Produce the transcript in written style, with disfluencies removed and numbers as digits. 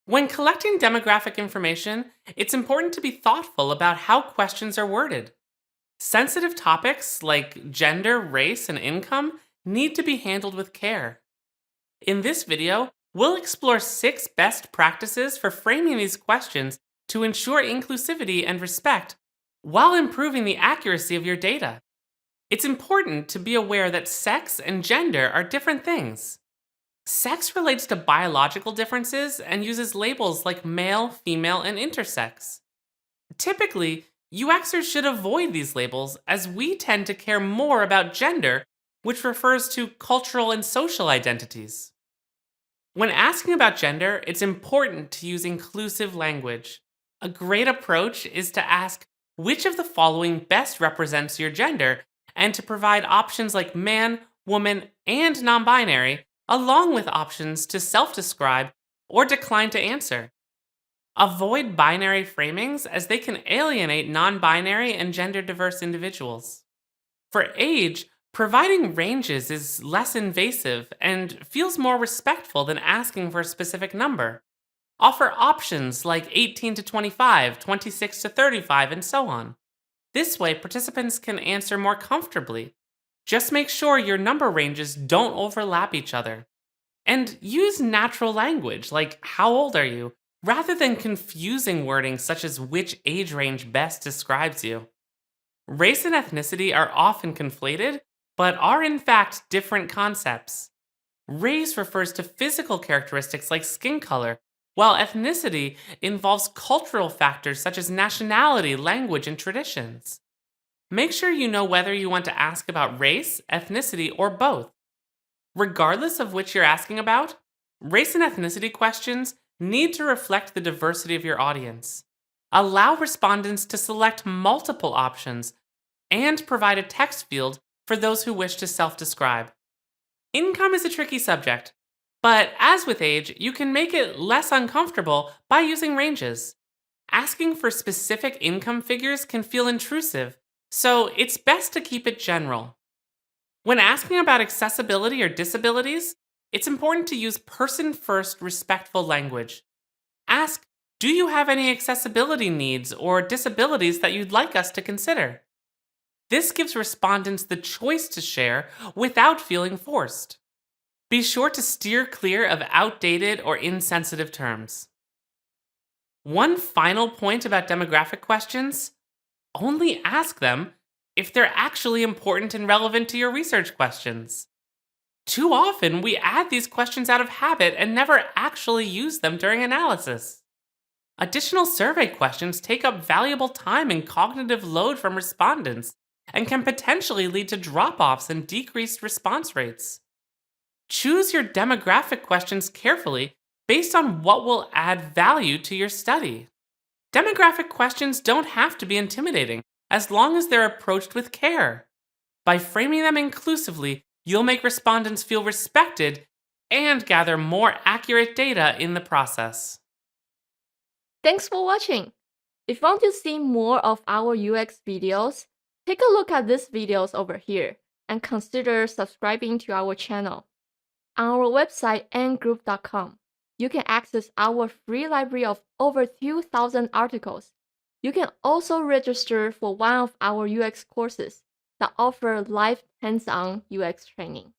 When collecting demographic information, it's important to be thoughtful about how questions are worded. Sensitive topics like gender, race, and income need to be handled with care. In this video, we'll explore 6 best practices for framing these questions to ensure inclusivity and respect while improving the accuracy of your data. It's important to be aware that sex and gender are different things. Sex relates to biological differences and uses labels like male, female, and intersex. Typically, UXers should avoid these labels as we tend to care more about gender, which refers to cultural and social identities. When asking about gender, it's important to use inclusive language. A great approach is to ask which of the following best represents your gender and to provide options like man, woman, and non binary, along with options to self describe or decline to answer. Avoid binary framings as they can alienate non binary and gender diverse individuals. For age, providing ranges is less invasive and feels more respectful than asking for a specific number. Offer options like 18 to 25, 26 to 35, and so on. This way, participants can answer more comfortably. Just make sure your number ranges don't overlap each other. And use natural language like how old are you, rather than confusing wording such as which age range best describes you. Race and ethnicity are often conflated, but are in fact different concepts. Race refers to physical characteristics like skin color, while ethnicity involves cultural factors such as nationality, language, and traditions. Make sure you know whether you want to ask about race, ethnicity, or both. Regardless of which you're asking about, race and ethnicity questions need to reflect the diversity of your audience. Allow respondents to select multiple options and provide a text field for those who wish to self describe. Income is a tricky subject, but as with age, you can make it less uncomfortable by using ranges. Asking for specific income figures can feel intrusive, so it's best to keep it general. When asking about accessibility or disabilities, it's important to use person first, respectful language. Ask, do you have any accessibility needs or disabilities that you'd like us to consider? This gives respondents the choice to share without feeling forced. Be sure to steer clear of outdated or insensitive terms. One final point about demographic questions: only ask them if they're actually important and relevant to your research questions. Too often, we add these questions out of habit and never actually use them during analysis. Additional survey questions take up valuable time and cognitive load from respondents and can potentially lead to drop offs and decreased response rates. Choose your demographic questions carefully based on what will add value to your study. Demographic questions don't have to be intimidating as long as they're approached with care. By framing them inclusively, you'll make respondents feel respected and gather more accurate data in the process. Thanks for watching. If you want to see more of our UX videos, take a look at these videos over here and consider subscribing to our channel. On our website ngroup.com, you can access our free library of over 2,000 articles. You can also register for one of our UX courses that offer live hands-on UX training.